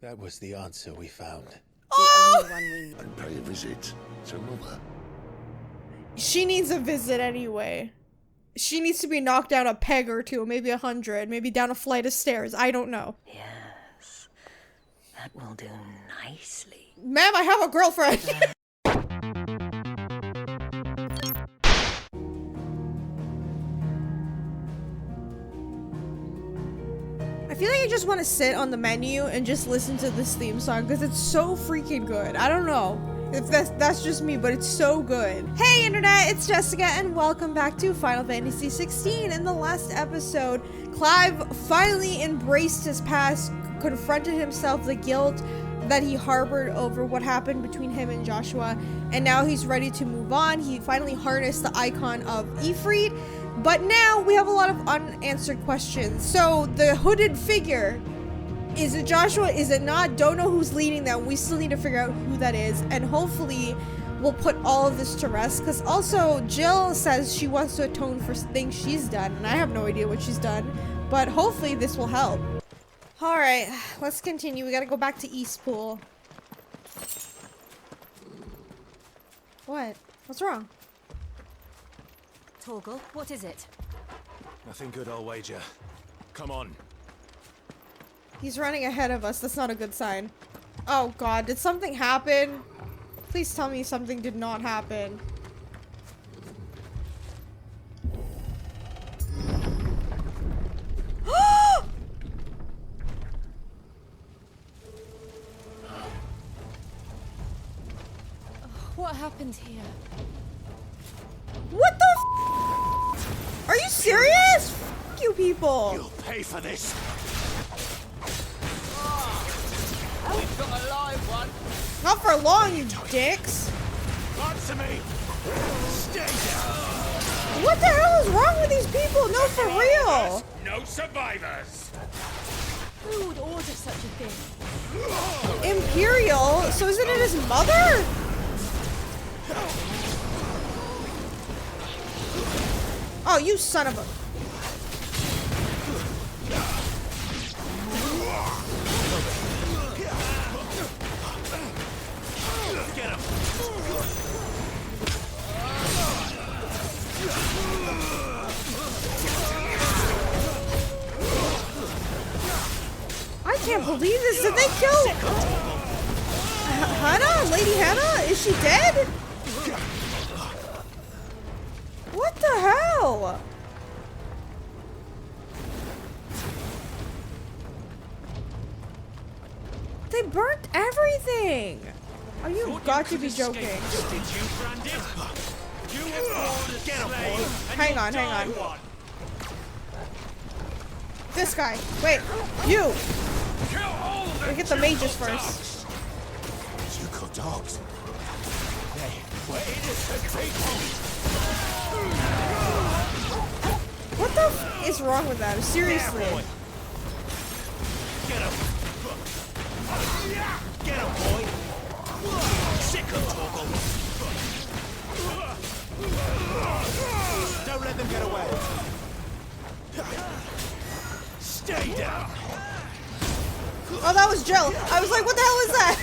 That was the answer we found. Oh! And pay a visit to Mother. She needs a visit anyway. She needs to be knocked down a peg or two, maybe 100, maybe down a flight of stairs. I don't know. Yes, that will do nicely. Ma'am, I have a girlfriend. I feel like I just want to sit on the menu and just listen to this theme song because it's so freaking good. I don't know if that's just me, but it's so good. Hey internet, it's Jessica and welcome back to Final Fantasy XVI. In the last episode, Clive finally embraced his past, confronted himself the guilt that he harbored over what happened between him and Joshua, and now he's ready to move on. He finally harnessed the icon of Ifrit, but now we have a lot of unanswered questions. So the hooded figure, is it Joshua? Is it not? Don't know who's leading them. We still need to figure out who that is, and hopefully we'll put all of this to rest, because also Jill says she wants to atone for things she's done, and I have no idea what she's done, but hopefully this will help. Alright, let's continue. We gotta go back to Eastpool. What? What's wrong? Torgal, what is it? Nothing good, I'll wager. Come on. He's running ahead of us. That's not a good sign. Oh god, did something happen? Please tell me something did not happen. What happened here? What the f? Are you serious? F you people. You'll pay for this. We've got a live one. Not for long, you dicks. Answer me. Stay down. What the hell is wrong with these people? No, for real. No survivors. Who would order such a thing? Imperial? So isn't it his mother? Oh, you son of a... Get him. I can't believe this. Did they kill... Hannah? Lady Hannah? Is she dead? What the hell? They burnt everything. Are you got to be joking? Did you, Brandon? You were born as a slave. Hang on, hang on. This guy. Wait, you. We get the mages first. You got dogs. What the f is wrong with that? Seriously. Get him. Get him, boy. Sick of Torgal. Don't let them get away. Stay down. Oh, that was Jill. I was like, what the hell is that?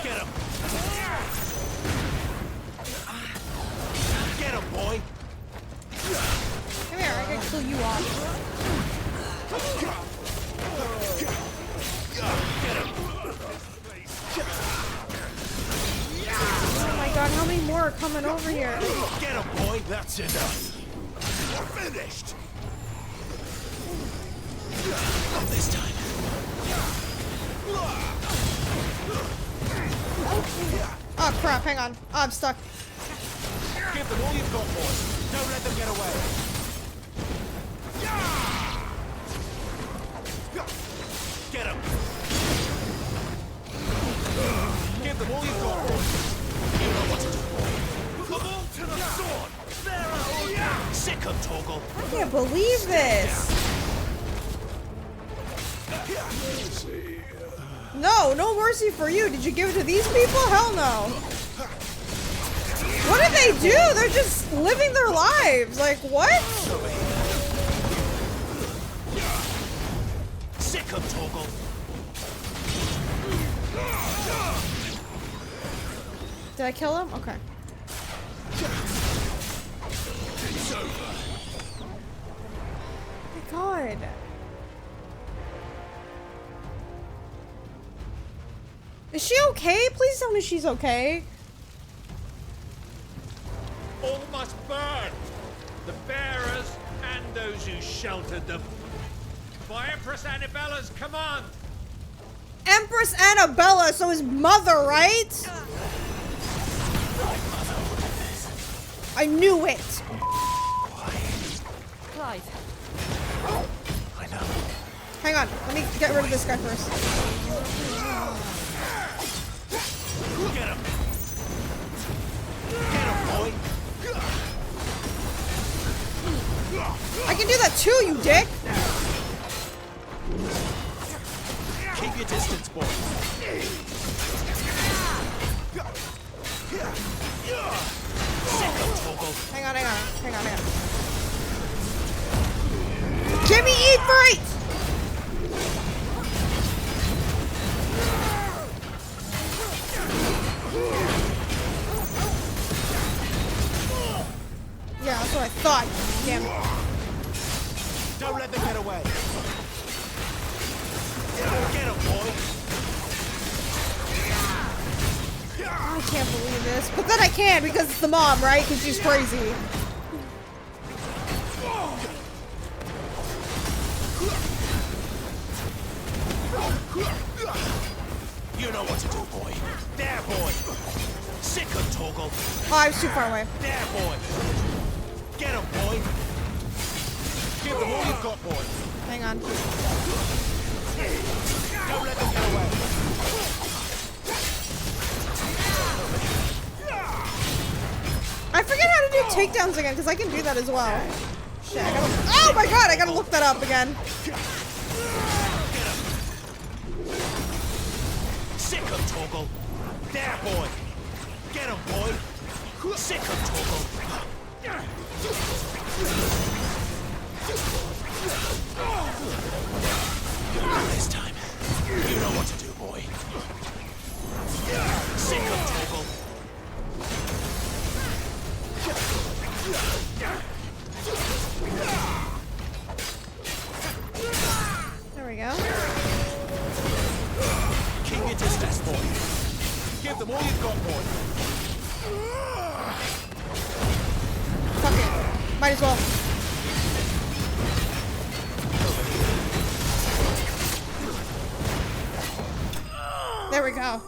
Get him. Get him, boy. Come here, I can kill you off. Oh my god, how many more are coming over here? Get him, boy. That's enough. We're finished. Not this time. Oh crap, hang on. Oh, I'm stuck. Give them all you've got, boy. Don't let them get away. Get him. Give them all you've got, boy. You know what to do, boy. Come on to the sword. There, sick of Torgal. I can't believe this. No, no mercy for you. Did you give it to these people? Hell no. What did they do? They're just living their lives. Like, what? Sick of Toggle. Did I kill him? Okay. It's over. Oh my god. Is she okay? Please tell me she's okay. All must burn. The bearers and those who sheltered them. By Empress Annabella's command. Empress Annabella, so his mother, right? I knew it. Clive. I know. Hang on, let me get rid of this guy first. Get him. Get him, boy. I can do that too, you dick. Keep your distance, boy. Sick of Toggle. Hang on. Give me eat right! Yeah, that's what I thought. Damn it. Don't let them get away. Get him, boy. I can't believe this. But then I can because it's the mom, right? Because she's crazy. You know what to do, boy. There, boy. Sick of Toggle. Oh, I was too far away. There, boy. Get him, boy. Give them all you've got, boy. Hang on. Don't let them get away. I forget how to do takedowns again because I can do that as well. Shit, I gotta. Oh my god, I gotta look that up again. Sick of Toggle. There, boy. Get him, boy. Sick of Toggle. This time, you know what to do, boy. Sick of Toggle. There we go. Keep your distance, boy. Give them all you've got, boy. Fuck it. Might as well. There we go.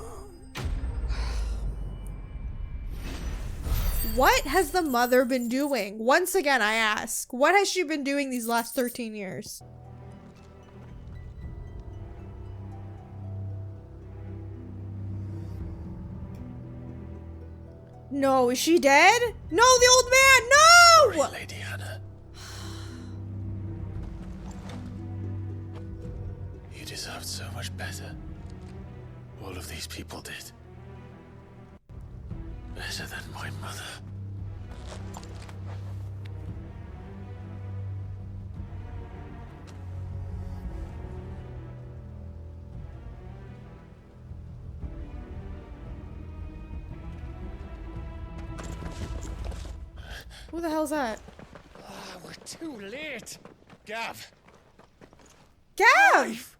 What has the mother been doing? Once again, I ask. What has she been doing these last 13 years? No, is she dead? No, the old man, no! Sorry, Lady Hannah. You deserved so much better. All of these people did. Better than my mother. Who the hell's that? Ah, we're too late. Gav. Gav!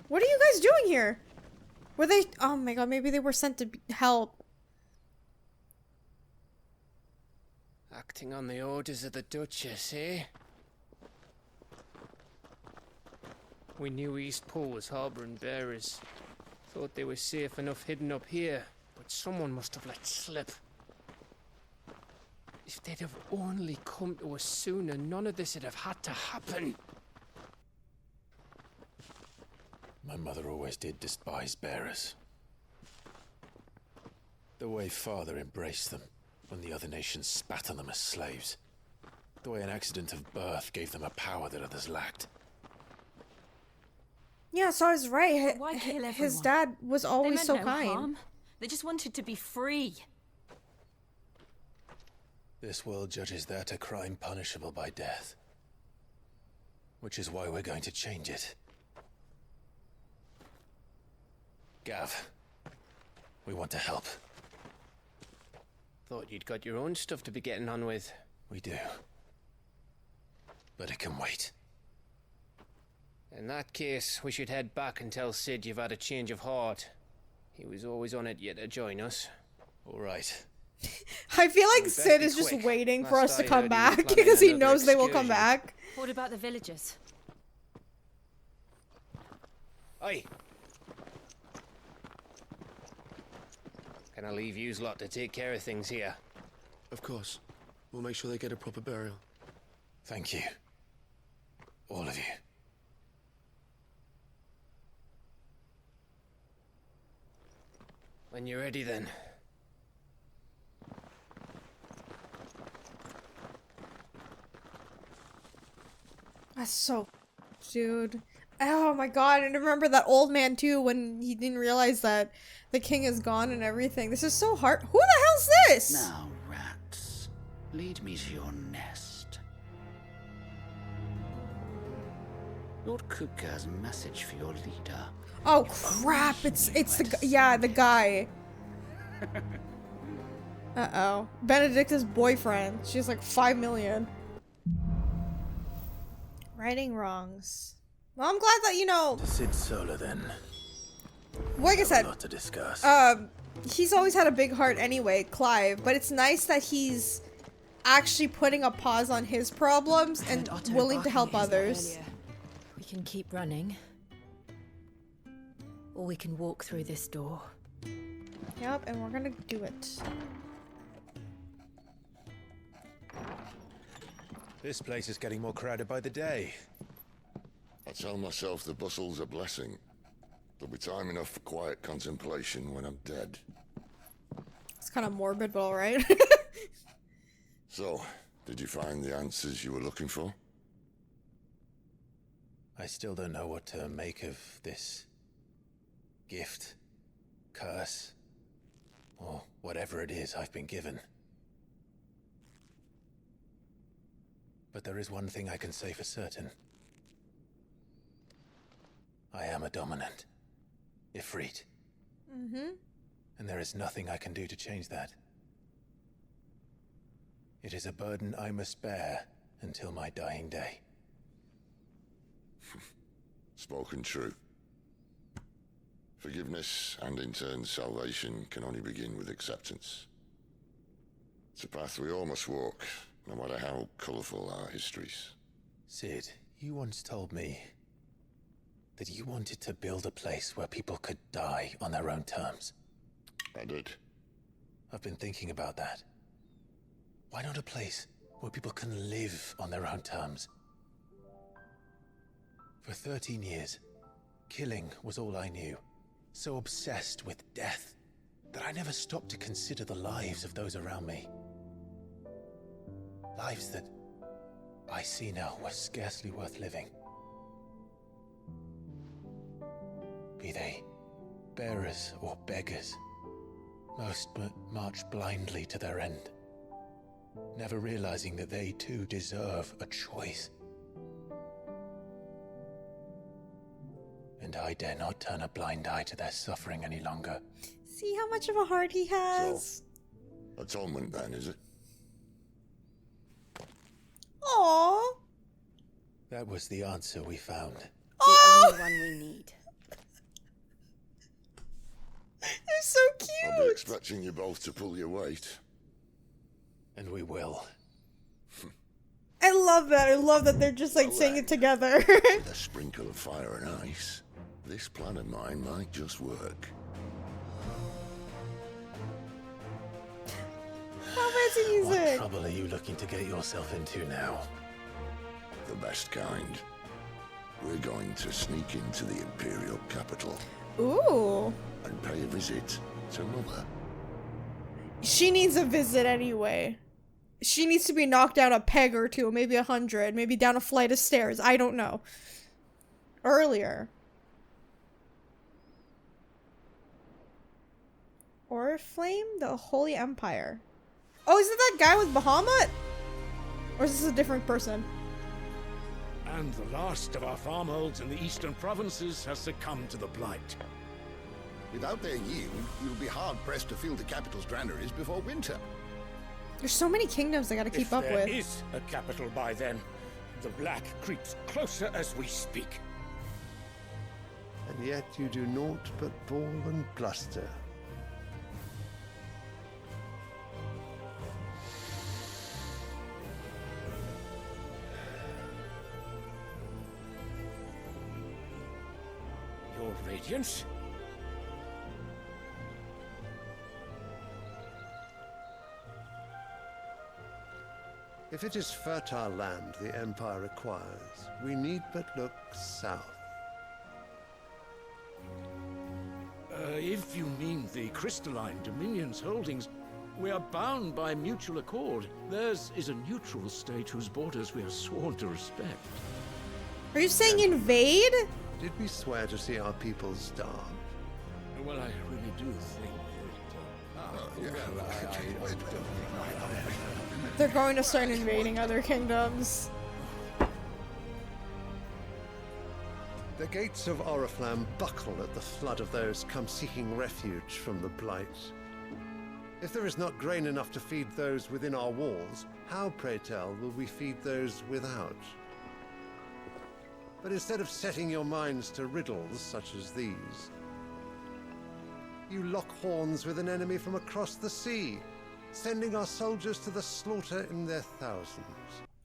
What are you guys doing here? Were they? Oh my god, maybe they were sent to help. Acting on the orders of the Duchess, eh? We knew Eastpool was harbouring bearers. Thought they were safe enough hidden up here, but someone must have let slip. If they'd have only come to us sooner, none of this would have had to happen. My mother always did despise bearers. The way Father embraced them when the other nations spat on them as slaves. The way an accident of birth gave them a power that others lacked. Yeah, so I was right. Why kill everyone? His dad was They always meant so no kind. harm. They just wanted to be free. This world judges that a crime punishable by death. Which is why we're going to change it. Gav, we want to help. Thought you'd got your own stuff to be getting on with. We do. But it can wait. In that case, we should head back and tell Sid you've had a change of heart. He was always on it yet to join us. All right. I feel like best Sid be is just quick. waiting for Last us to I come heard, he was back planning because he another knows they will come excursion. back. What about the villagers? Aye. Can I leave yous lot to take care of things here? Of course. We'll make sure they get a proper burial. Thank you. All of you. When you're ready, then. That's so... Dude. Oh my god, and remember that old man too when he didn't realize that the king is gone and everything. This is so hard. Who the hell's this? Now, rats, lead me to your nest. Lord Cook has a message for your leader. Oh crap, it's the guy. Uh-oh. Benedicta's boyfriend. She's like 5 million. Righting wrongs. Well, I'm glad that, you know, To Sid Solar, then. like I A said, lot to discuss. he's always had a big heart anyway, Clive, but it's nice that he's actually putting a pause on his problems and Heard Otto willing to help barking at us others. earlier. We can keep running. Or we can walk through this door. Yep, and we're gonna do it. This place is getting more crowded by the day. I tell myself the bustle's a blessing. There'll be time enough for quiet contemplation when I'm dead. It's kind of morbid, but alright. So, did you find the answers you were looking for? I still don't know what to make of this gift, curse, or whatever it is I've been given. But there is one thing I can say for certain. I am a dominant. Ifrit. Mm-hmm. And there is nothing I can do to change that. It is a burden I must bear until my dying day. Spoken true. Forgiveness and in turn salvation can only begin with acceptance. It's a path we all must walk, no matter how colourful our histories. Sid, you once told me that you wanted to build a place where people could die on their own terms. I did. I've been thinking about that. Why not a place where people can live on their own terms? For 13 years, killing was all I knew. So obsessed with death that I never stopped to consider the lives of those around me. Lives that I see now were scarcely worth living. Be they bearers or beggars, most march blindly to their end, never realizing that they too deserve a choice. And I dare not turn a blind eye to their suffering any longer. See how much of a heart he has? Atonement then, is it? Aww. That was the answer we found. The only one we need. They're so I'll be cute. expecting you both to pull your weight. And we will. I love that. I love that they're just like saying it together. With a sprinkle of fire and ice, this plan of mine might just work. How fancy What music. trouble are you looking to get yourself into now? The best kind. We're going to sneak into the Imperial capital Ooh. and pay a visit to Mother. She needs a visit anyway. She needs to be knocked down a peg or two, maybe 100, maybe down a flight of stairs. I don't know. Earlier. Oriflame, the Holy Empire. Oh, is it that guy with Bahamut? Or is this a different person? And the last of our farmholds in the eastern provinces has succumbed to the Blight. Without their yield, you'll be hard-pressed to fill the capital's granaries before winter. There's so many kingdoms I gotta keep up with. If there is a capital by then, the black creeps closer as we speak. And yet you do naught but bawl and bluster. Your Radiance? If it is fertile land the Empire requires, we need but look south. If you mean the crystalline Dominion's holdings, we are bound by mutual accord. Theirs is a neutral state whose borders we are sworn to respect. Are you saying invade? Did we swear to see our people starve? Well, I really do think that... They're going to start invading other kingdoms. The gates of Oriflamme buckle at the flood of those come seeking refuge from the Blight. If there is not grain enough to feed those within our walls, how, pray tell, will we feed those without? But instead of setting your minds to riddles such as these, you lock horns with an enemy from across the sea, sending our soldiers to the slaughter in their thousands.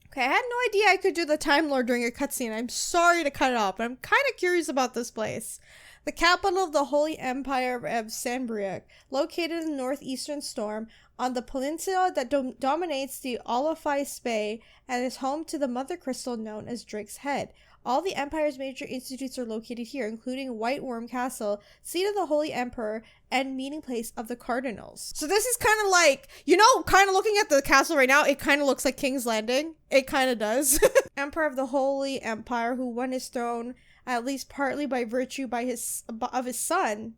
Okay, I had no idea I could do the Time Lord during a cutscene. I'm sorry to cut it off, but I'm kind of curious about this place. The capital of the Holy Empire of Sanbriac, located in the northeastern storm, on the peninsula that dominates the Olafai Spey and is home to the Mother Crystal known as Drake's Head. All the Empire's major institutes are located here, including White Worm Castle, seat of the Holy Emperor, and meeting place of the Cardinals. So this is kind of like, you know, kind of looking at the castle right now, it kind of looks like King's Landing. It kind of does. Emperor of the Holy Empire, who won his throne, at least partly by virtue of his son,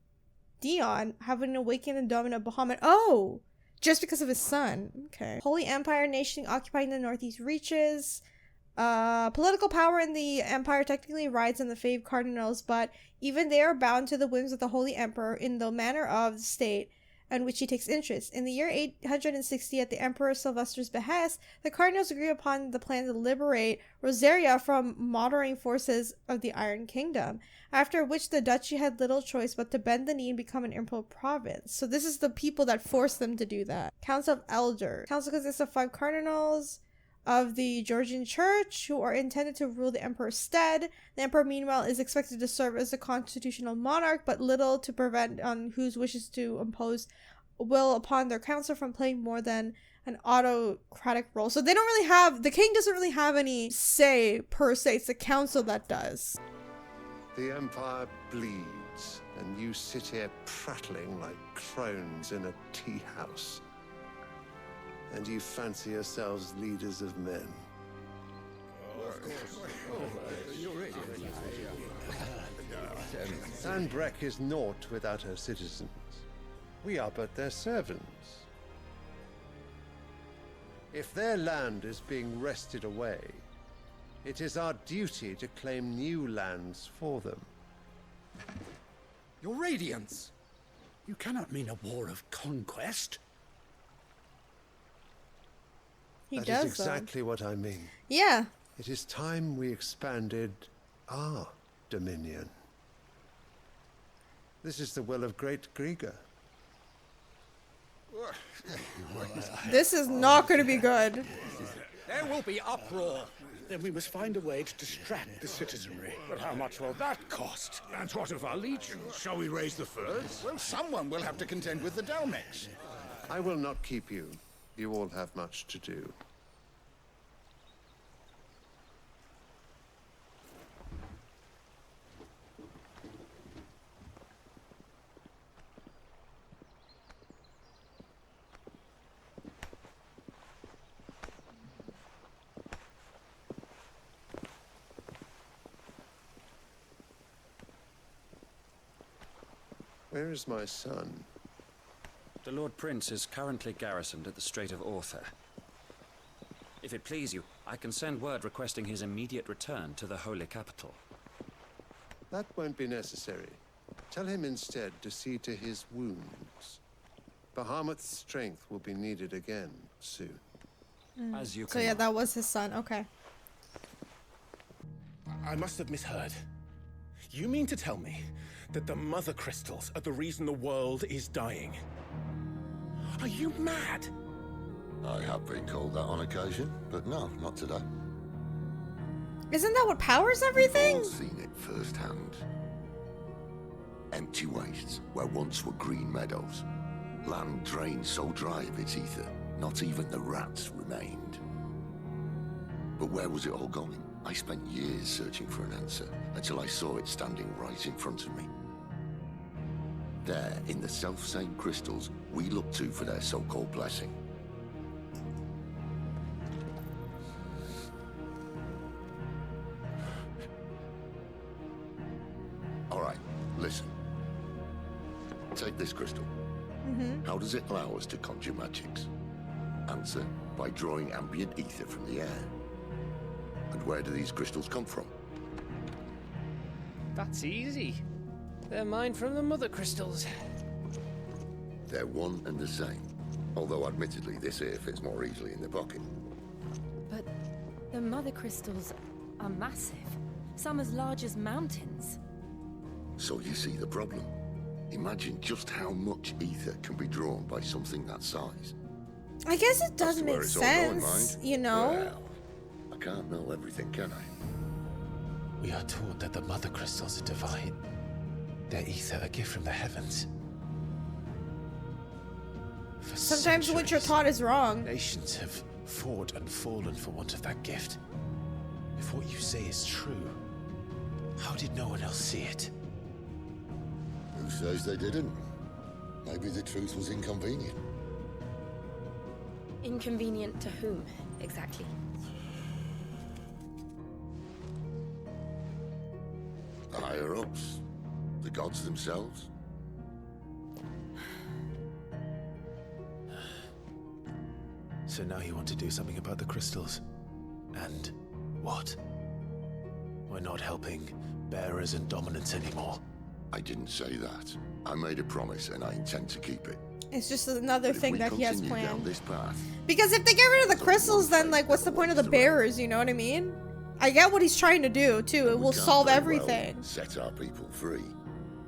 Dion, having awakened the dominant Bahamut. Oh! Just because of his son. Okay. Holy Empire nation occupying the northeast reaches. Political power in the Empire technically rides on the Fave Cardinals, but even they are bound to the whims of the Holy Emperor in the manner of the state in which he takes interest. In the year 860, at the Emperor Sylvester's behest, the Cardinals agree upon the plan to liberate Rosaria from marauding forces of the Iron Kingdom, after which the duchy had little choice but to bend the knee and become an imperial province. So this is the people that forced them to do that. Council of Elders. Council consists of 5 cardinals of the Georgian Church, who are intended to rule the Emperor's stead. The Emperor, meanwhile, is expected to serve as a constitutional monarch, but little to prevent on whose wishes to impose will upon their council from playing more than an autocratic role. So they don't really have, the king doesn't really have any say per se, it's the council that does. The Empire bleeds, and you sit here prattling like crones in a tea house. And you fancy yourselves leaders of men. Sanbrec is naught without her citizens. We are but their servants. If their land is being wrested away, it is our duty to claim new lands for them. Your Radiance! You cannot mean a war of conquest. That is exactly what I mean. Yeah. It is time we expanded our dominion. This is the will of Great Grieger. This is not going to be good. There will be uproar. Then we must find a way to distract the citizenry. But how much will that cost? And what of our legions? Shall we raise the furs? Well, someone will have to contend with the Dalmex. I will not keep you. You all have much to do. Where is my son? The Lord Prince is currently garrisoned at the Strait of Arthur. If it please you, I can send word requesting his immediate return to the Holy Capital. That won't be necessary. Tell him instead to see to his wounds. Bahamut's strength will be needed again soon. As you So yeah, that was his son. Okay. I must have misheard. You mean to tell me that the Mothercrystals are the reason the world is dying? Are you mad? I have been called that on occasion, but no, not today. Isn't that what powers everything? We've all seen it firsthand. Empty wastes where once were green meadows. Land drained so dry of its ether, not even the rats remained. But where was it all going? I spent years searching for an answer, until I saw it standing right in front of me. There, in the self-same crystals we look to for their so-called blessing. Alright, listen. Take this crystal. How does it allow us to conjure magics? Answer, by drawing ambient ether from the air. And where do these crystals come from? That's easy. They're mine from the Mothercrystals. They're one and the same. Although admittedly this here fits more easily in the pocket. But the Mothercrystals are massive. Some as large as mountains. So you see the problem. Imagine just how much ether can be drawn by something that size. I guess it does make sense, you know? Well, I can't know everything, can I? We are taught that the Mothercrystals are divine. Their ether a gift from the heavens. For Sometimes what you're taught is wrong. Nations have fought and fallen for want of that gift. If what you say is true, how did no one else see it? Who says they didn't? Maybe the truth was inconvenient. Inconvenient to whom, exactly? The higher-ups. The gods themselves. So now you want to do something about the crystals. And what? We're not helping bearers and dominants anymore. I didn't say that. I made a promise and I intend to keep it. It's just another thing that he has planned. Down this path, because if they get rid of the crystals, then like what's the point of the bearers, you know what I mean? I get what he's trying to do too. It will solve everything. Well set our people free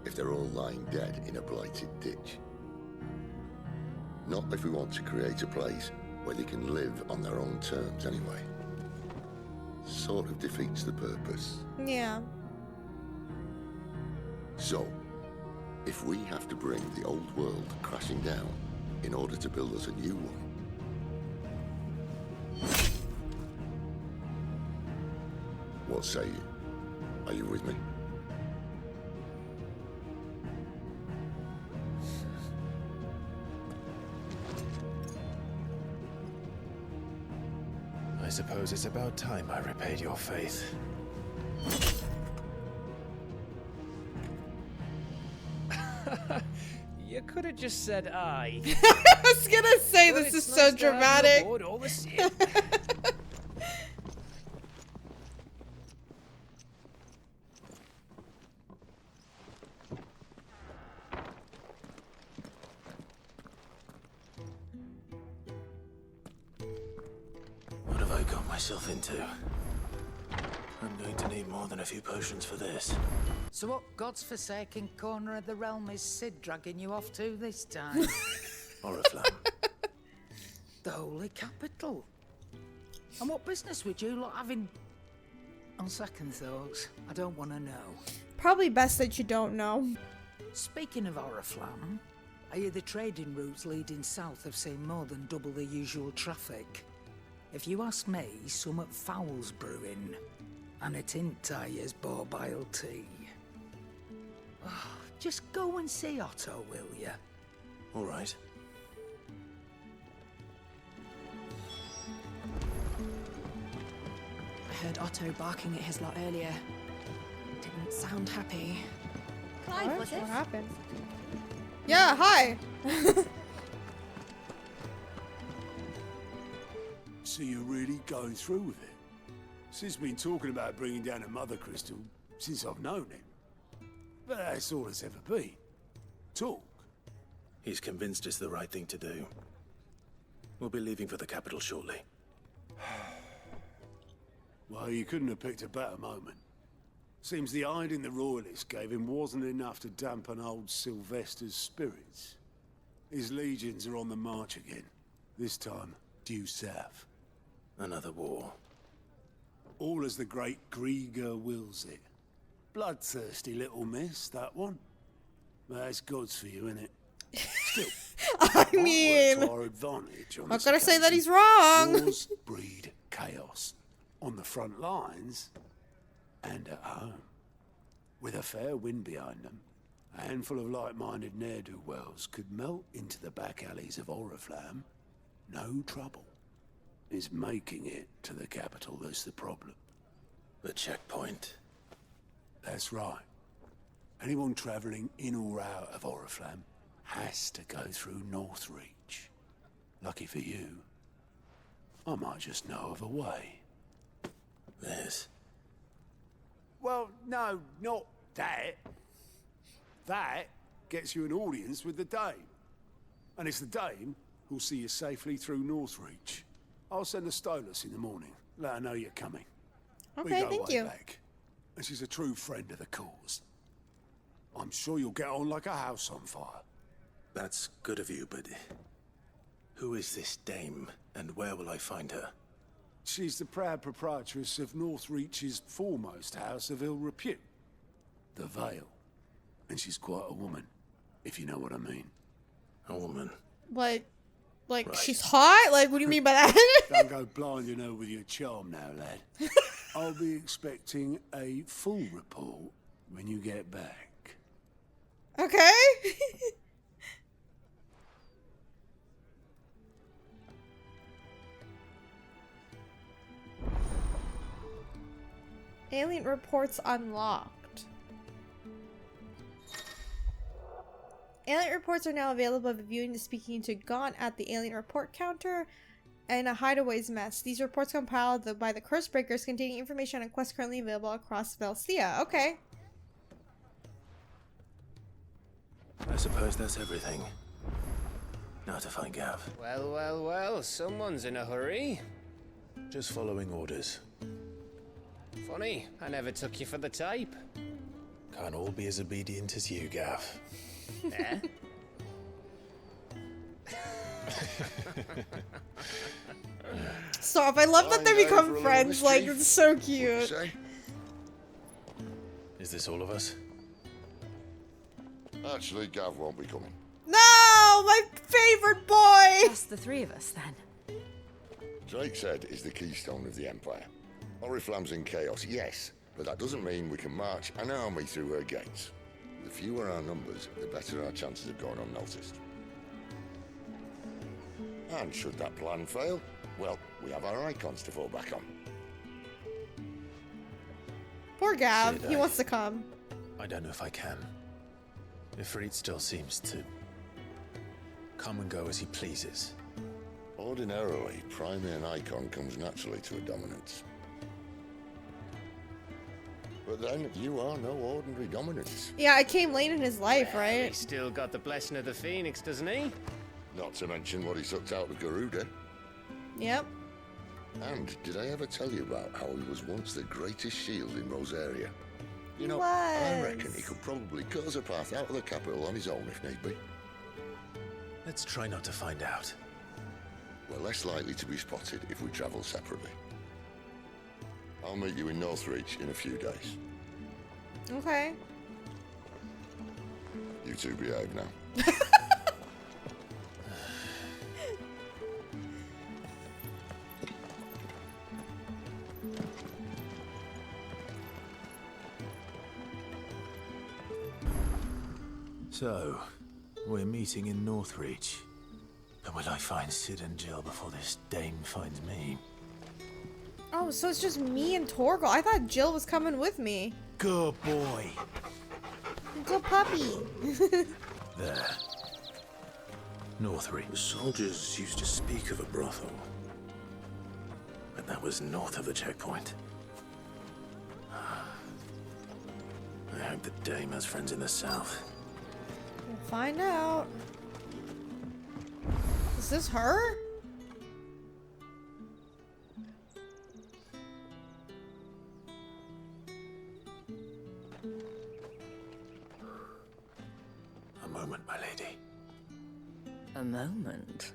if they're all lying dead in a blighted ditch. Not if we want to create a place where they can live on their own terms anyway. Sort of defeats the purpose. Yeah. So, if we have to bring the old world crashing down in order to build us a new one, what say you? Are you with me? I suppose it's about time I repaid your faith. You could have just said aye. I was gonna say But this it's is nice so to have you dramatic. aboard all the same. What have I got myself into? I'm going to need more than a few potions for this. So what God's forsaken corner of the realm is Sid dragging you off to this time? Oriflamme. The Holy Capital. And what business would you lot having? On second thoughts, I don't want to know. Probably best that you don't know. Speaking of Oriflamme, I hear the trading routes leading south have seen more than double the usual traffic. If you ask me, somewhat foul's brewing. And it ain't Tyre's borbile tea. Oh, just go and see Otto, will ya? All right. I heard Otto barking at his lot earlier. Didn't sound happy. Clive, what happened? Yeah, hi. So you're really going through with it? Sid's been talking about bringing down a Mother Crystal since I've known him. But that's all it's ever been. Talk. He's convinced it's the right thing to do. We'll be leaving for the capital shortly. Well, you couldn't have picked a better moment. Seems the hiding the Royalists gave him wasn't enough to dampen old Sylvester's spirits. His legions are on the march again. This time, due south. Another war. All as the great Grieger wills it. Bloodthirsty little miss, that one. But that's God's for you, innit? Still, I mean, to our advantage on I'm this not gonna say that occasion. he's wrong. Wars breed chaos. On the front lines, and at home. With a fair wind behind them, a handful of like-minded ne'er-do-wells could melt into the back alleys of Oriflamme. No trouble. It's making it to the capital that's the problem. The checkpoint. That's right. Anyone travelling in or out of Oriflamme has to go through Northreach. Lucky for you, I might just know of a way. There's... Well, no, not that. That gets you an audience with the Dame. And it's the Dame who'll see you safely through Northreach. I'll send a Stolas in the morning. Let her know you're coming. Okay, we go thank way you. back. And she's a true friend of the cause. I'm sure you'll get on like a house on fire. That's good of you, but... who is this dame, and where will I find her? She's the proud proprietress of Northreach's foremost house of ill repute, the Vale. And she's quite a woman, if you know what I mean. A woman? Like Right. she's hot? Like, what do you mean by that? Don't go blinding her with your charm now, lad. I'll be expecting a full report when you get back. Okay. Alien reports unlocked. Alien reports are now available by viewing the speaking to Gaunt at the alien report counter and a hideaway's mess. These reports compiled by the Cursebreakers containing information on quests currently available across Valisthea. Okay. I suppose that's everything. Now to find Gav. Well, well, well, someone's in a hurry. Just following orders. Funny, I never took you for the type. Can't all be as obedient as you, Gav. Eh? Stop. I love that they become friends. Like, it's so cute. Is this all of us? Actually, Gav won't be coming. No! My favorite boy! Just the three of us, then. Drake's Head is the keystone of the Empire. Oriflamme's in chaos, yes, but that doesn't mean we can march an army through her gates. The fewer our numbers, the better our chances of going unnoticed. And should that plan fail, well, we have our Eikons to fall back on. Poor Gav. Sid, He wants to come. I don't know if I can. Ifrit still seems to come and go as he pleases. Ordinarily, priming an Eikon comes naturally to a dominance. But then, you are no ordinary dominance. Yeah, I came late in his life, right? He's still got the blessing of the Phoenix, doesn't he? Not to mention what he sucked out of Garuda. Yep. And did I ever tell you about how he was once the greatest shield in Rosaria? You He know, I was. reckon he could probably cut us a path out of the capital on his own if need be. Let's try not to find out. We're less likely to be spotted if we travel separately. I'll meet you in Northreach in a few days. Okay. You two behave now. So, we're meeting in Northreach. But will I find Sid and Jill before this dame finds me? Oh, so it's just me and Torgal. I thought Jill was coming with me. Good boy. Good puppy. There. Northreach. The soldiers used to speak of a brothel. But that was north of the checkpoint. I hope the Dame has friends in the south. We'll find out. Is this her? A moment, my lady. A moment?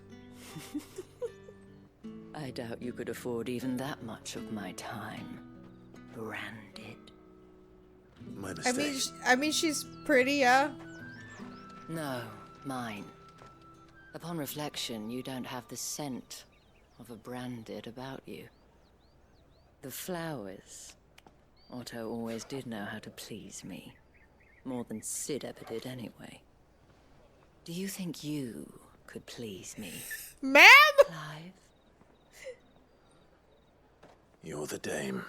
I doubt you could afford even that much of my time. Branded. My mistake. I mean, she's pretty, yeah. No, mine. Upon reflection, you don't have the scent of a branded about you. The flowers. Otto always did know how to please me. More than Sid ever did anyway. Do you think you could please me? Ma'am? Clive? You're the Dame.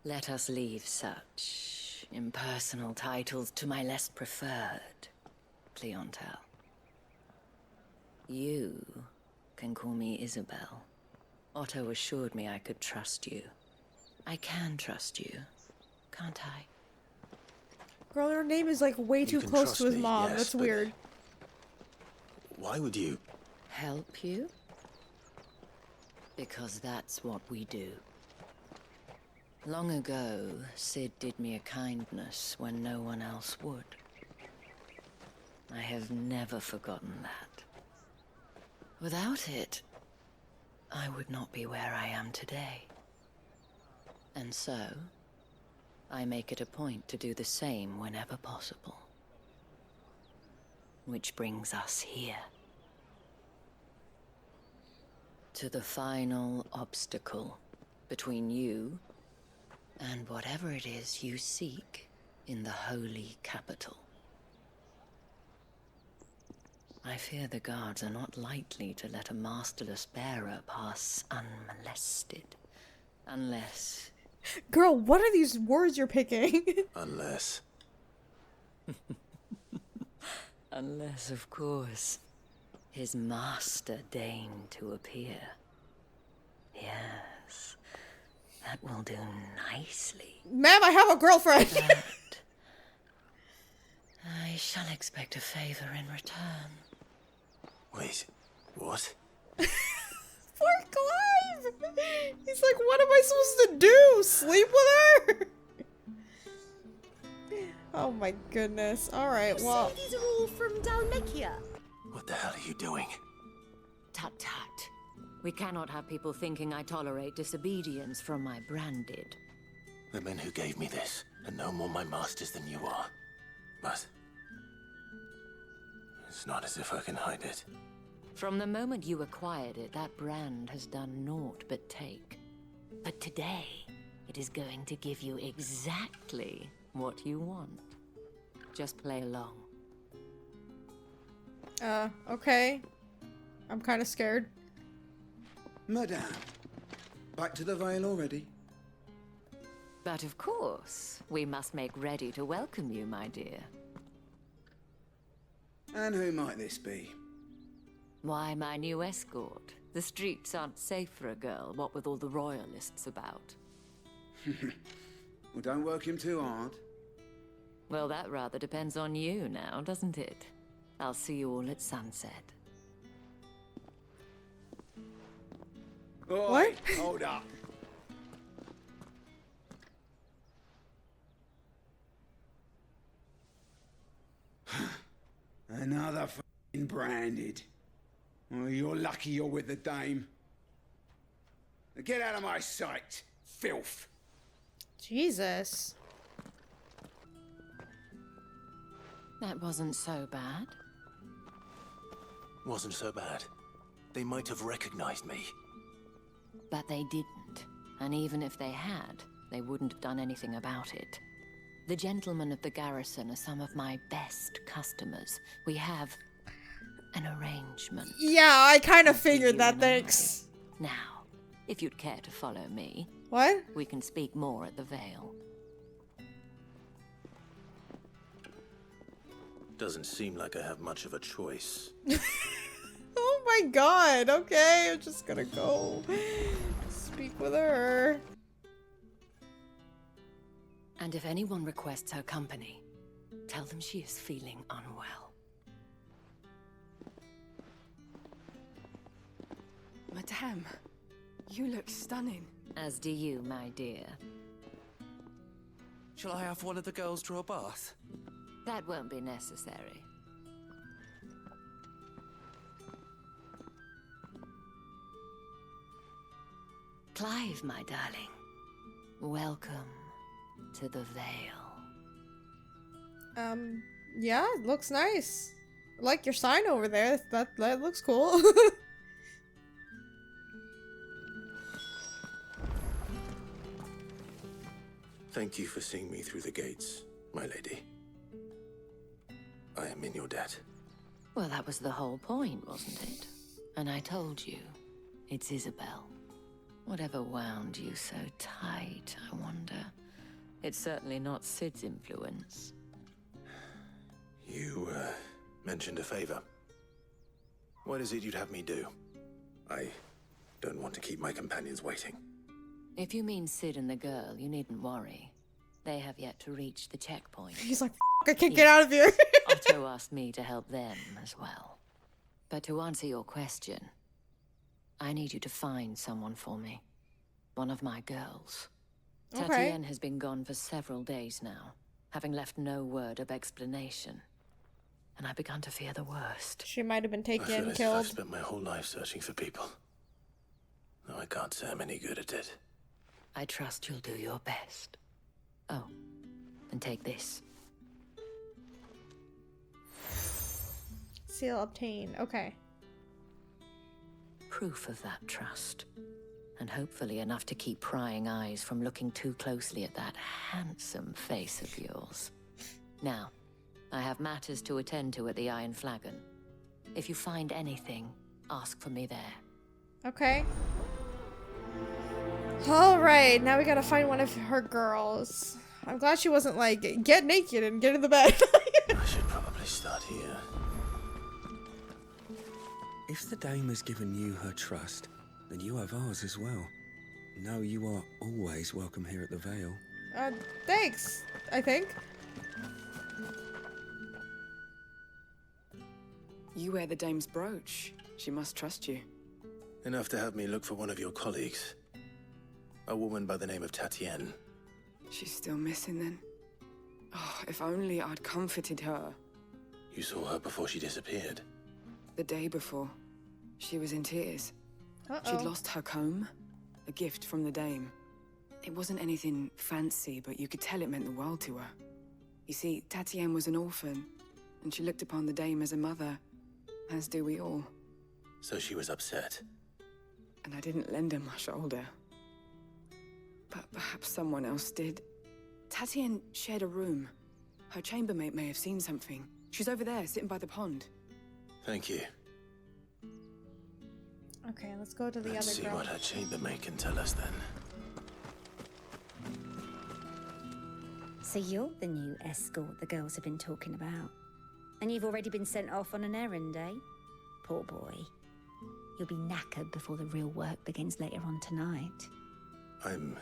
Let us leave such impersonal titles to my less preferred clientele. You can call me Isabel. Otto assured me I could trust you. I can trust you, can't I? Girl, her name is like way too close to his mom. Yes, That's but weird. Why would you? Help you? Because that's what we do. Long ago, Sid did me a kindness when no one else would. I have never forgotten that. Without it, I would not be where I am today. And so, I make it a point to do the same whenever possible. Which brings us here. To the final obstacle between you and whatever it is you seek in the holy capital. I fear the guards are not likely to let a masterless bearer pass unmolested. Unless... Girl, what are these words you're picking? Unless... Unless, of course, his master deigned to appear. Yes, that will do nicely. Ma'am, I have a girlfriend. But I shall expect a favor in return. Wait, what? Poor Clive! He's like, what am I supposed to do? Sleep with her? Oh my goodness. Alright, well... You say these are all from Dalmekia? What the hell are you doing? Tut tut. We cannot have people thinking I tolerate disobedience from my branded. The men who gave me this are no more my masters than you are. But... it's not as if I can hide it. From the moment you acquired it, that brand has done naught but take. But today, it is going to give you exactly what you want. Just play along. Okay. I'm kind of scared. Madame, back to the Vale already? But of course, we must make ready to welcome you, my dear. And who might this be? Why, my new escort. The streets aren't safe for a girl, what with all the royalists about. Well, don't work him too hard. Well, that rather depends on you now, doesn't it? I'll see you all at sunset. What? Hold up. Another f***ing branded. Well, you're lucky you're with the Dame. Now get out of my sight, filth. Jesus. That wasn't so bad. Wasn't so bad. They might have recognized me. But they didn't. And even if they had, they wouldn't have done anything about it. The gentlemen of the garrison are some of my best customers. We have an arrangement. Yeah, I kind of figured that, thanks. Now, if you'd care to follow me... What? We can speak more at the Vale. Doesn't seem like I have much of a choice. Oh my god. Okay, I'm just gonna go speak with her. And if anyone requests her company, tell them she is feeling unwell. Madame, you look stunning. As do you, my dear. Shall I have one of the girls draw a bath? That won't be necessary. Clive, my darling. Welcome to the Vale. Yeah, it looks nice. I like your sign over there. That looks cool. Thank you for seeing me through the gates, my lady. I am in your debt. Well, that was the whole point, wasn't it? And I told you, it's Isabel. Whatever wound you so tight, I wonder. It's certainly not Sid's influence. You, mentioned a favor. What is it you'd have me do? I don't want to keep my companions waiting. If you mean Sid and the girl, you needn't worry. They have yet to reach the checkpoint. He's like, I can't get out of here. Otto asked me to help them as well. But to answer your question, I need you to find someone for me. One of my girls. Okay. Tatienne has been gone for several days now, having left no word of explanation. And I've begun to fear the worst. She might have been I feel taken, as killed. if I've spent my whole life searching for people. Though I can't say I'm any good at it. I trust you'll do your best. Oh, and take this. Seal obtained. Okay. Proof of that trust. And hopefully enough to keep prying eyes from looking too closely at that handsome face of yours. Now, I have matters to attend to at the Iron Flagon. If you find anything, ask for me there. Okay. Alright, now we gotta find one of her girls. I'm glad she wasn't like, get naked and get in the bed. I should probably start here. If the dame has given you her trust, then you have ours as well. No, you are always welcome here at the Vale. Thanks, I think. You wear the dame's brooch. She must trust you. Enough to have me look for one of your colleagues. A woman by the name of Tatienne. She's still missing then. Oh, if only I'd comforted her. You saw her before she disappeared. The day before. She was in tears. She'd lost her comb. A gift from the dame. It wasn't anything fancy, but you could tell it meant the world to her. You see, Tatienne was an orphan, and she looked upon the dame as a mother, as do we all. So she was upset. And I didn't lend her my shoulder. But perhaps someone else did. Tatienne shared a room. Her chambermaid may have seen something. She's over there, sitting by the pond. Thank you. Okay, let's go to the Let's other see girl. what her chambermaid can tell us then. So you're the new escort the girls have been talking about. And you've already been sent off on an errand, eh? Poor boy. You'll be knackered before the real work begins later on tonight. I'm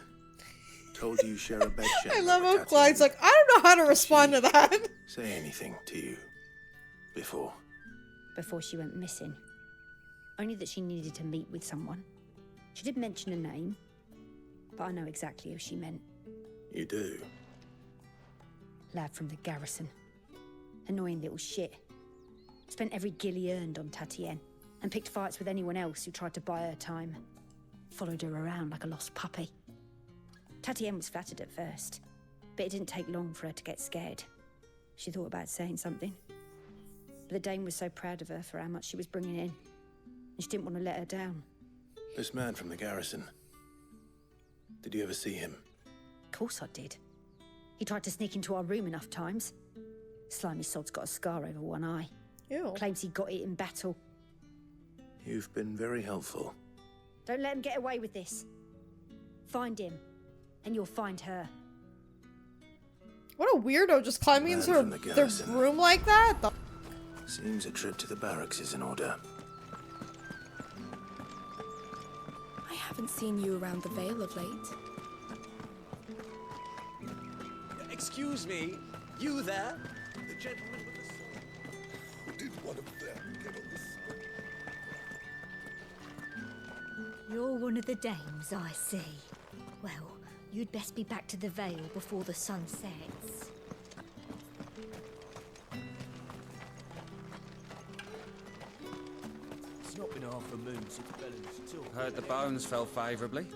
told you share a bed chamber. I love with how Tatienne. Clyde's like, I don't know how to respond to that. Say anything to you before. Before she went missing. Only that she needed to meet with someone. She did mention a name, but I know exactly who she meant. You do? Lad from the garrison. Annoying little shit. Spent every guil he earned on Tatienne, and picked fights with anyone else who tried to buy her time. Followed her around like a lost puppy. Tatienne was flattered at first, but it didn't take long for her to get scared. She thought about saying something. But the dame was so proud of her for how much she was bringing in, and she didn't want to let her down. This man from the garrison. Did you ever see him? Of course I did. He tried to sneak into our room enough times. Slimy sod's got a scar over one eye. Ew. Claims he got it in battle. You've been very helpful. Don't let him get away with this. Find him, and you'll find her. What a weirdo, just climbing into from the their garrison. room like that. Seems a trip to the barracks is in order. Haven't seen you around the Vale of late. Excuse me, you there? The gentleman with the sword. Did one of them get on this? You're one of the dames, I see. Well, you'd best be back to the Vale before the sun sets. It's not been half a moon since Bellen's talk. Heard the bones fell favourably.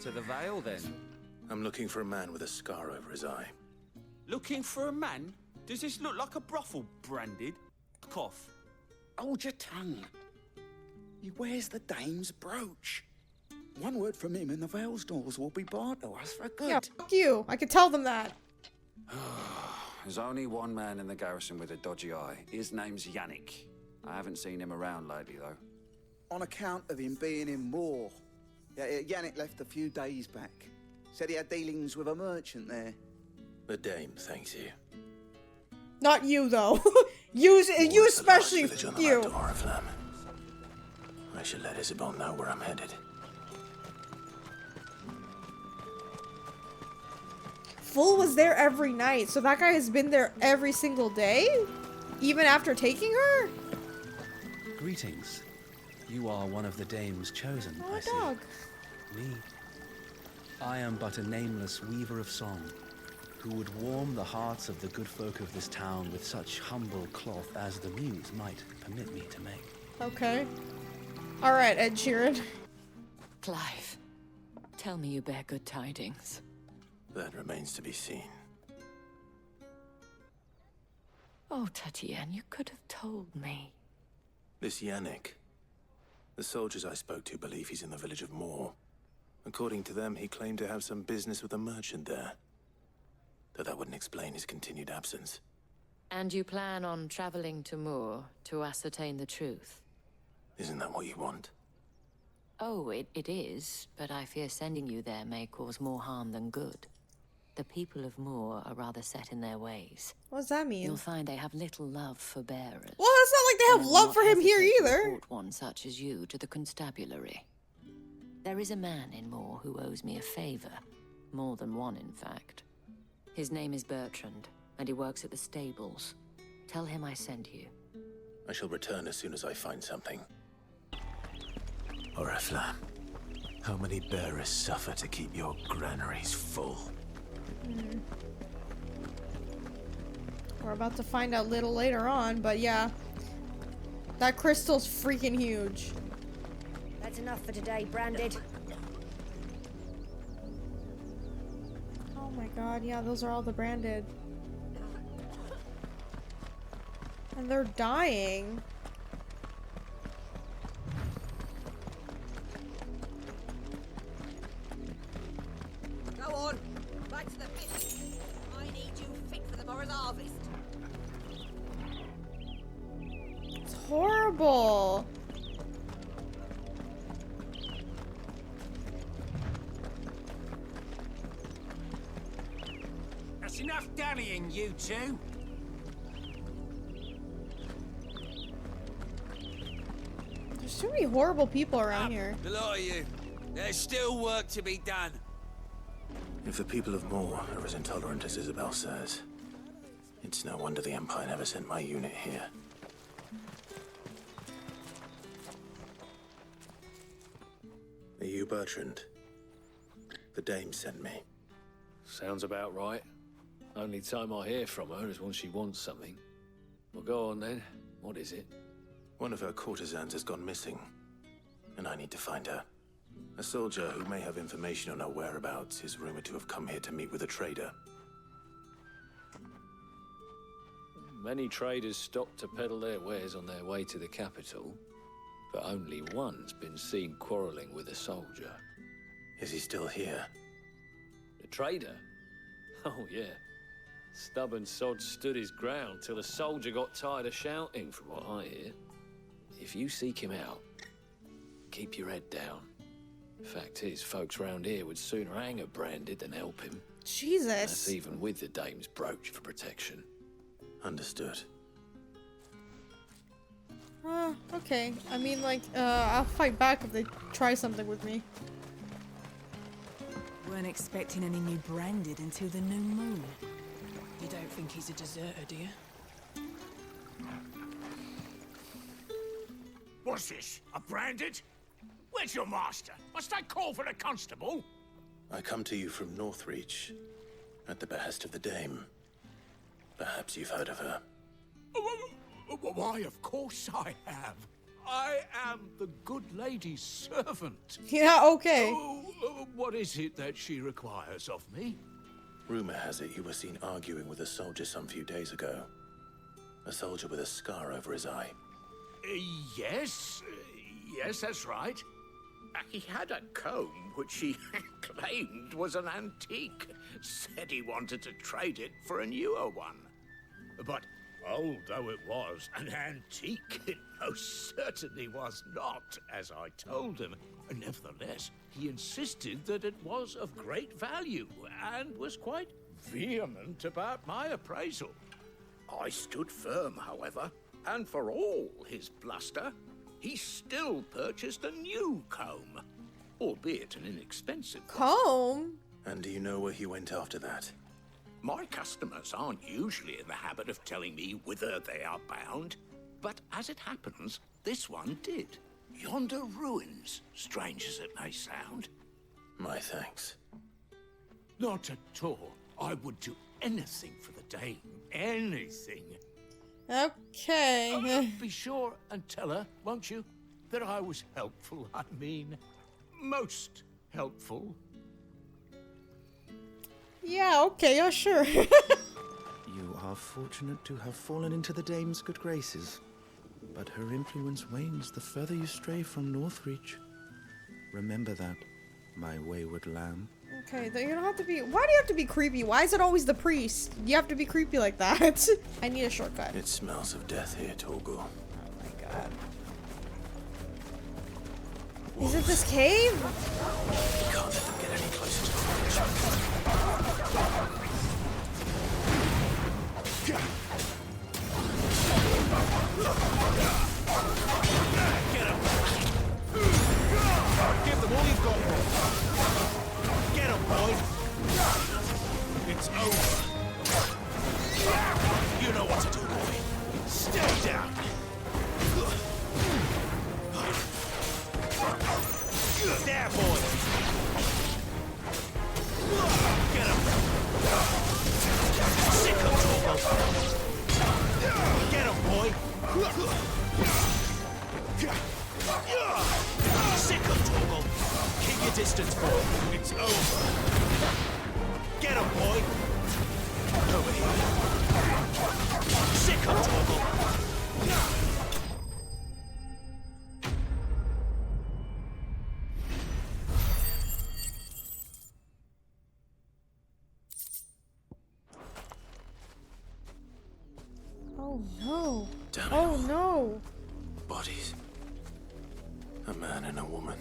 To the Vale, then? I'm looking for a man with a scar over his eye. Looking for a man? Does this look like a brothel, branded? Cough. Hold your tongue. He wears the dame's brooch. One word from him and the Vale's doors will be barred to us for good. Yeah, fuck you. I could tell them that. There's only one man in the garrison with a dodgy eye. His name's Yannick. I haven't seen him around lately, though. On account of him being in war. Yeah, Yannick left a few days back. Said he had dealings with a merchant there. The dame thanks you. Not you, though. you especially, you. I should let Isabel know where I'm headed. Fool was there every night, so that guy has been there every single day? Even after taking her? Greetings. You are one of the dames chosen, Oh, I see. dog. Me. I am but a nameless weaver of song, who would warm the hearts of the good folk of this town with such humble cloth as the muse might permit me to make. Okay. Alright, Ed Sheeran. Clive, tell me you bear good tidings. That remains to be seen. Oh, Tatienne, you could have told me. This Yannick. The soldiers I spoke to believe he's in the village of Moor. According to them, he claimed to have some business with a merchant there. Though that wouldn't explain his continued absence. And you plan on traveling to Moor to ascertain the truth? Isn't that what you want? Oh, it is, but I fear sending you there may cause more harm than good. The people of Moor are rather set in their ways. What does that mean? You'll find they have little love for bearers. Well, it's not like they have love for him here either. Report one such as you to the constabulary. There is a man in Moor who owes me a favor. More than one, in fact. His name is Bertrand, and he works at the stables. Tell him I sent you. I shall return as soon as I find something. Oriflamme, how many bearers suffer to keep your granaries full? We're about to find out a little later on, but yeah. That crystal's freaking huge. That's enough for today, Branded. Oh my god, yeah, those are all the branded. And they're dying. Go on, back to the pit. I need you fit for the morrow's harvest. It's horrible. That's enough dallying, you two. There's too many horrible people around here. The lot of you. There's still work to be done. If the people of Moor are as intolerant as Isabel says, it's no wonder the Empire never sent my unit here. Are you Bertrand? The dame sent me. Sounds about right. Only time I hear from her is when she wants something. Well, go on then. What is it? One of her courtesans has gone missing, and I need to find her. A soldier who may have information on her whereabouts is rumored to have come here to meet with a trader. Many traders stop to peddle their wares on their way to the capital, but only one's been seen quarreling with a soldier. Is he still here? The trader? Oh, yeah. Stubborn sod stood his ground till the soldier got tired of shouting, from what I hear. If you seek him out, keep your head down. Fact is, folks round here would sooner hang a Branded than help him. Jesus. That's even with the dame's brooch for protection. Understood. Okay. I mean, like, I'll fight back if they try something with me. Weren't expecting any new branded until the new moon. You don't think he's a deserter, do you? What's this? A branded? Where's your master? Must I call for the constable? I come to you from Northreach, at the behest of the Dame. Perhaps you've heard of her. Why, of course I have. I am the good lady's servant. Yeah, okay. What is it that she requires of me? Rumor has it you were seen arguing with a soldier some few days ago. A soldier with a scar over his eye. Yes, that's right. He had a comb which he claimed was an antique. Said he wanted to trade it for a newer one. But old though it was, an antique it most certainly was not, as I told him. Nevertheless, he insisted that it was of great value, and was quite vehement about my appraisal. I stood firm, however, and for all his bluster, he still purchased a new comb, albeit an inexpensive one. Comb? And do you know where he went after that? My customers aren't usually in the habit of telling me whither they are bound, but as it happens, this one did. Yonder ruins, strange as it may sound. My thanks. Not at all. I would do anything for the Dame. Anything. Okay. Be sure and tell her, won't you, that I was helpful. I mean, most helpful. Yeah, okay, yeah, sure. You are fortunate to have fallen into the Dame's good graces, but her influence wanes the further you stray from Northreach. Remember that, my wayward lamb. Okay, you don't have to be. Why do you have to be creepy? Why is it always the priest? You have to be creepy like that. I need a shortcut. It smells of death here, Torgal. Oh my god. Is it this cave? We can't let them get any closer to the bridge. Get him! Give them all you've got. Get him, boy! It's over. You know what to do, boy. Stay down. There, boy. Get him. Sick of trouble. Get him, boy. Sick of trouble. Keep your distance, boy. It's over. Get him, boy. Over here. Sick of trouble. Oh no. Damn it. Oh no. Bodies. A man and a woman.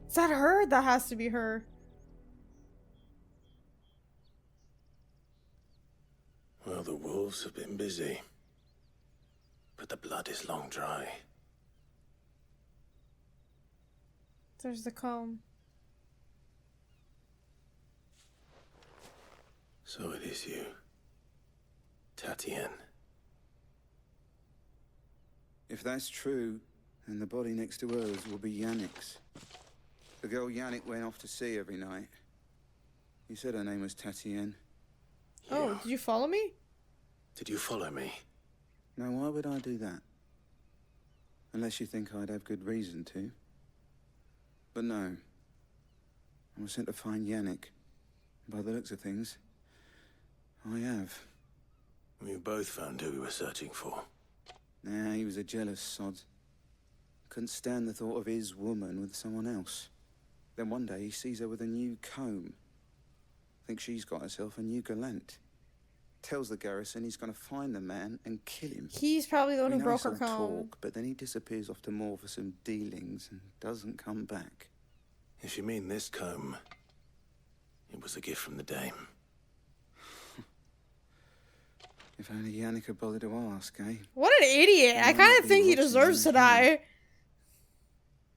Is that her? That has to be her. Well, the wolves have been busy. But the blood is long dry. There's the comb. So it is you, Tatien. If that's true, then the body next to hers will be Yannick's. The girl Yannick went off to sea every night. You said her name was Tatien. Oh, did you follow me? Did you follow me? Now, why would I do that? Unless you think I'd have good reason to. But no. I was sent to find Yannick. By the looks of things, I have. We both found who we were searching for. Nah, he was a jealous sod. Couldn't stand the thought of his woman with someone else. Then one day he sees her with a new comb. Thinks she's got herself a new gallant. Tells the garrison he's going to find the man and kill him. He's probably the one We who know broke her some comb. talk, but then he disappears off to more for some dealings and doesn't come back. If you mean this comb, it was a gift from the Dame. If only Yannick had bothered to ask, eh? What an idiot. I kind of think he deserves to die.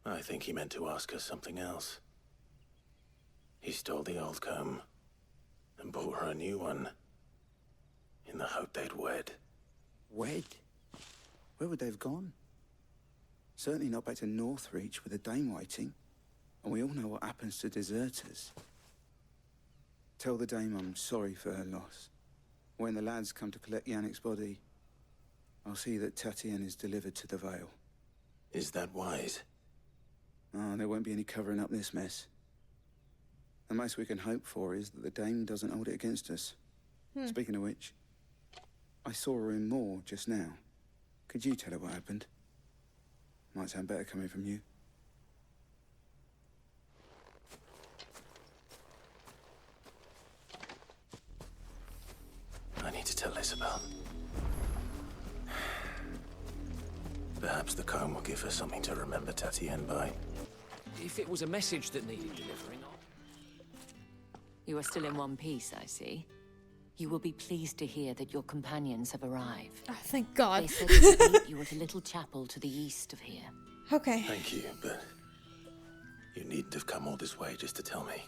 I think he meant to ask her something else. He stole the old comb and bought her a new one in the hope they'd wed. Wed? Where would they have gone? Certainly not back to Northreach with a dame waiting. And we all know what happens to deserters. Tell the dame I'm sorry for her loss. When the lads come to collect Yannick's body, I'll see that Tatienne is delivered to the Vale. Is that wise? Oh, there won't be any covering up this mess. The most we can hope for is that the dame doesn't hold it against us. Speaking of which, I saw her in Moor just now. Could you tell her what happened? Might sound better coming from you. I need to tell Isabel. Perhaps the comb will give her something to remember Tatienne by. If it was a message that needed delivering, You are still in one piece, I see. You will be pleased to hear that your companions have arrived. Oh, thank God. They said to meet you at a little chapel to the east of here. Okay. Thank you, but you needn't have come all this way just to tell me.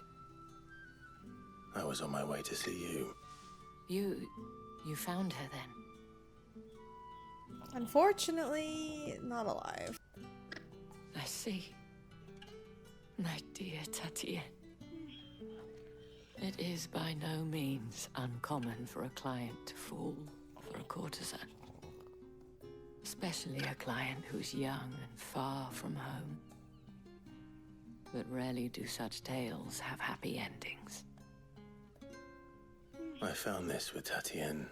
I was on my way to see you. You found her then? Unfortunately, not alive. I see. My dear Tatienne. It is by no means uncommon for a client to fall for a courtesan. Especially a client who's young and far from home. But rarely do such tales have happy endings. I found this with Tatienne.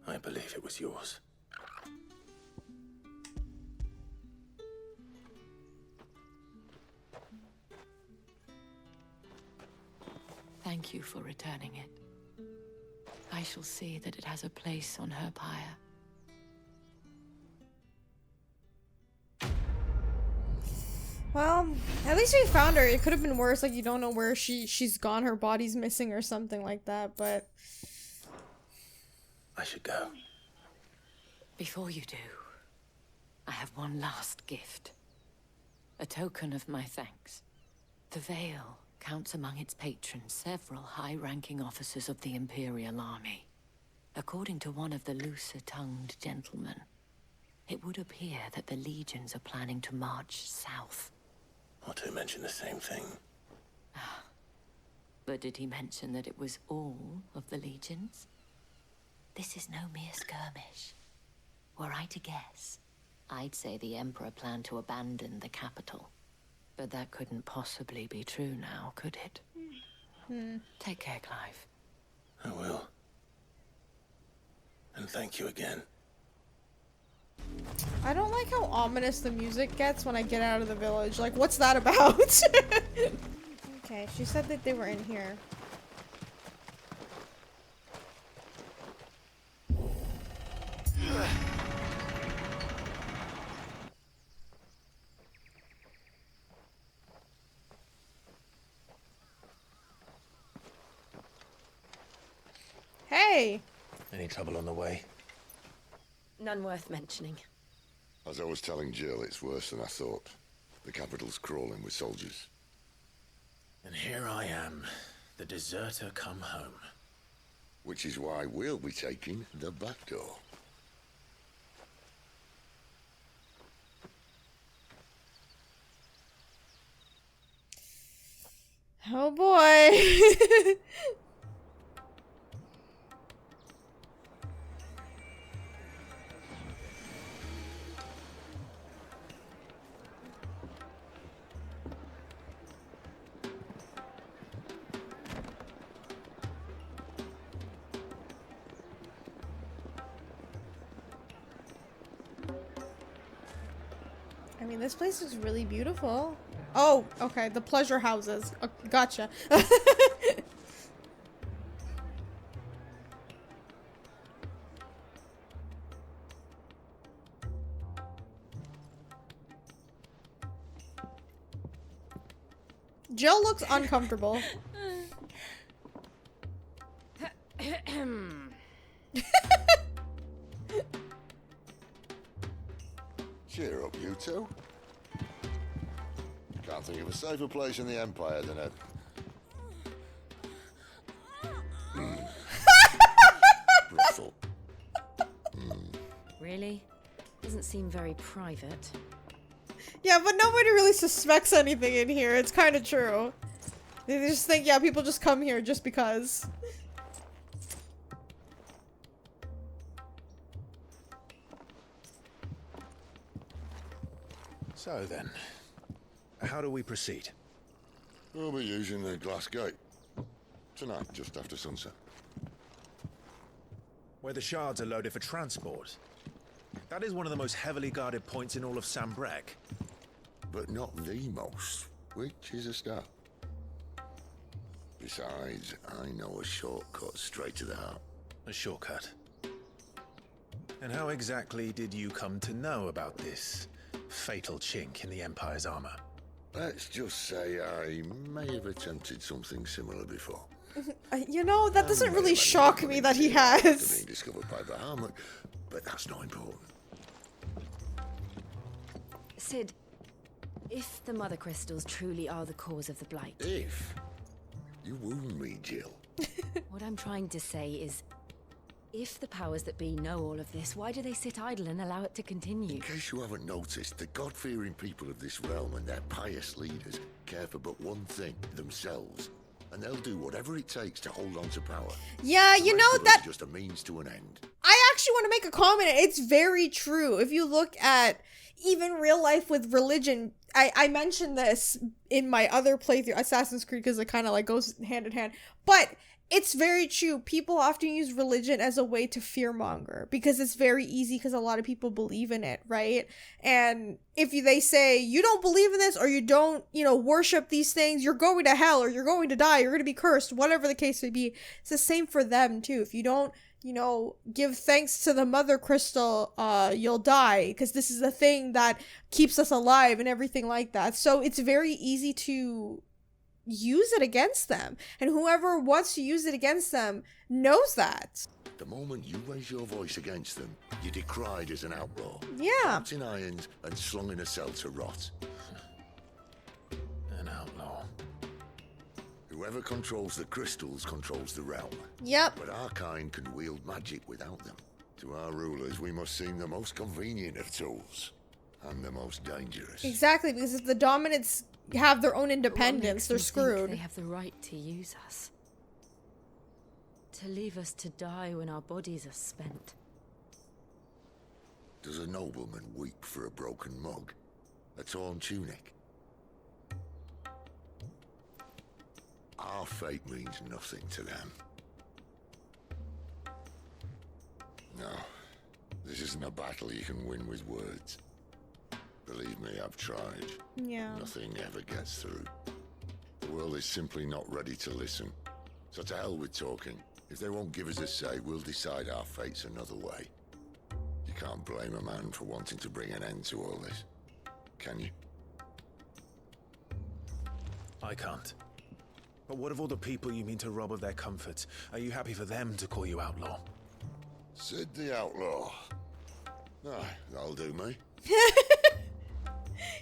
I believe it was yours. Thank you for returning it. I shall see that it has a place on her pyre. Well, at least we found her. It could have been worse, like you don't know where she's gone, her body's missing or something like that, but... I should go. Before you do, I have one last gift. A token of my thanks. The Vale counts among its patrons several high-ranking officers of the Imperial army. According to one of the looser-tongued gentlemen, it would appear that the legions are planning to march south. Or to mention the same thing. But did he mention that it was all of the legions? This is no mere skirmish. Were I to guess, I'd say the Emperor planned to abandon the capital. But that couldn't possibly be true now, could it? Take care, Clive. I will. And thank you again. I don't like how ominous the music gets when I get out of the village. Like, what's that about? Okay, she said that they were in here. Hey! Any trouble on the way? None worth mentioning. As I was telling Jill, it's worse than I thought. The capital's crawling with soldiers. And here I am, the deserter come home. Which is why we'll be taking the back door. Oh boy! I mean, this place is really beautiful. Oh, okay, the pleasure houses. Gotcha. Jill looks uncomfortable. Cheer up, you two. Can't think of a safer place in the Empire than a... brothel. Really? Doesn't seem very private. Yeah, but nobody really suspects anything in here. It's kind of true. They just think, yeah, people just come here just because. So then, how do we proceed? We'll be using the glass gate. Tonight, just after sunset. Where the shards are loaded for transport. That is one of the most heavily guarded points in all of Sambrek. But not the most, which is a start. Besides, I know a shortcut straight to the heart. A shortcut? And how exactly did you come to know about this fatal chink in the Empire's armor? Let's just say I may have attempted something similar before. You know, that doesn't really shock me that he has. Being discovered by Bahamut, but that's not important. Sid, if the Mothercrystals truly are the cause of the Blight... If? You wound me, Jill. What I'm trying to say is, if the powers that be know all of this, why do they sit idle and allow it to continue? In case you haven't noticed, the God-fearing people of this realm and their pious leaders care for but one thing, themselves. And they'll do whatever it takes to hold on to power. Yeah, you know that... just a means to an end. I actually want to make a comment. It's very true. If you look at even real life with religion, I mentioned this in my other playthrough, Assassin's Creed, because it kind of like goes hand in hand. But it's very true. People often use religion as a way to fearmonger because it's very easy because a lot of people believe in it, right? And if they say, you don't believe in this or you don't, worship these things, you're going to hell or you're going to die, you're going to be cursed, whatever the case may be. It's the same for them too. If you don't, give thanks to the Mother Crystal, you'll die because this is the thing that keeps us alive and everything like that. So it's very easy to use it against them, and whoever wants to use it against them knows that. The moment you raise your voice against them, you're decried as an outlaw. Yeah. Trapped in irons and slung in a cell to rot. An outlaw. Whoever controls the crystals controls the realm. Yep. But our kind can wield magic without them. To our rulers, we must seem the most convenient of tools, and the most dangerous. Exactly, because if the dominants have their own independence, they're screwed. They have the right to use us. To leave us to die when our bodies are spent. Does a nobleman weep for a broken mug? A torn tunic? Our fate means nothing to them. No, this isn't a battle you can win with words. Believe me, I've tried. Yeah. Nothing ever gets through. The world is simply not ready to listen. So to hell with talking. If they won't give us a say, we'll decide our fates another way. You can't blame a man for wanting to bring an end to all this, can you? I can't. But what of all the people you mean to rob of their comforts? Are you happy for them to call you outlaw? Sid the Outlaw. That'll do me.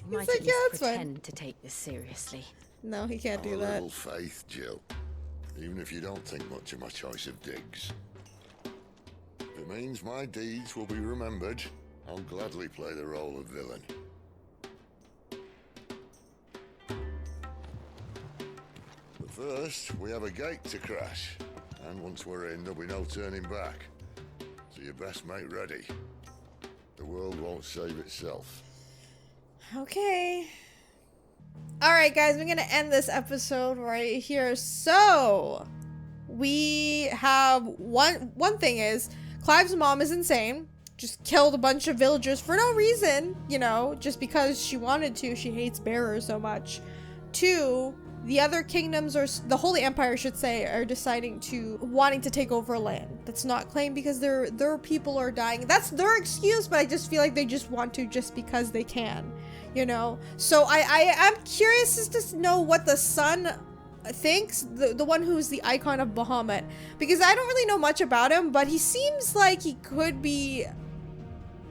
You might like, at least yeah, that's pretend to take this seriously. No, he can't do A that. little faith, Jill. Even if you don't think much of my choice of digs. If it means my deeds will be remembered, I'll gladly play the role of villain. But first, we have a gate to crash. And once we're in, there'll be no turning back. So you best make ready. The world won't save itself. Okay. Alright guys, we're gonna end this episode right here. So, we have one thing is, Clive's mom is insane. Just killed a bunch of villagers for no reason, just because she wanted to. She hates bearers so much. 2, the other kingdoms, or the Holy Empire should say, are wanting to take over land that's not claimed because their people are dying. That's their excuse, but I just feel like they just want to just because they can, So I am curious as to know what the son thinks, the one who's the icon of Bahamut, because I don't really know much about him, but he seems like he could be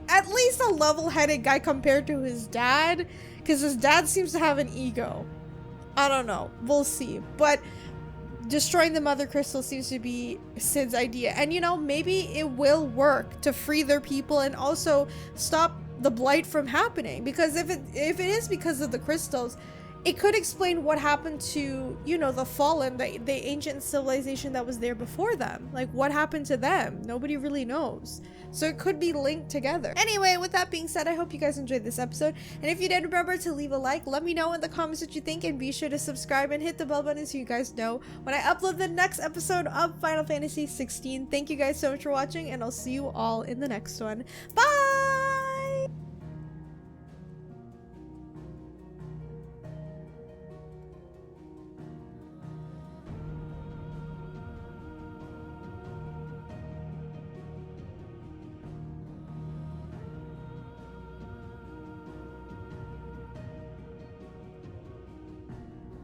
at least a level-headed guy compared to his dad, because his dad seems to have an ego. I don't know. We'll see. But destroying the Mother Crystal seems to be Sid's idea. And you know, maybe it will work to free their people and also stop the Blight from happening. Because if it is because of the crystals, it could explain what happened to, you know, the Fallen, the ancient civilization that was there before them. Like, what happened to them? Nobody really knows. So it could be linked together. Anyway, with that being said, I hope you guys enjoyed this episode. And if you did, remember to leave a like. Let me know in the comments what you think. And be sure to subscribe and hit the bell button so you guys know when I upload the next episode of Final Fantasy XVI. Thank you guys so much for watching. And I'll see you all in the next one. Bye!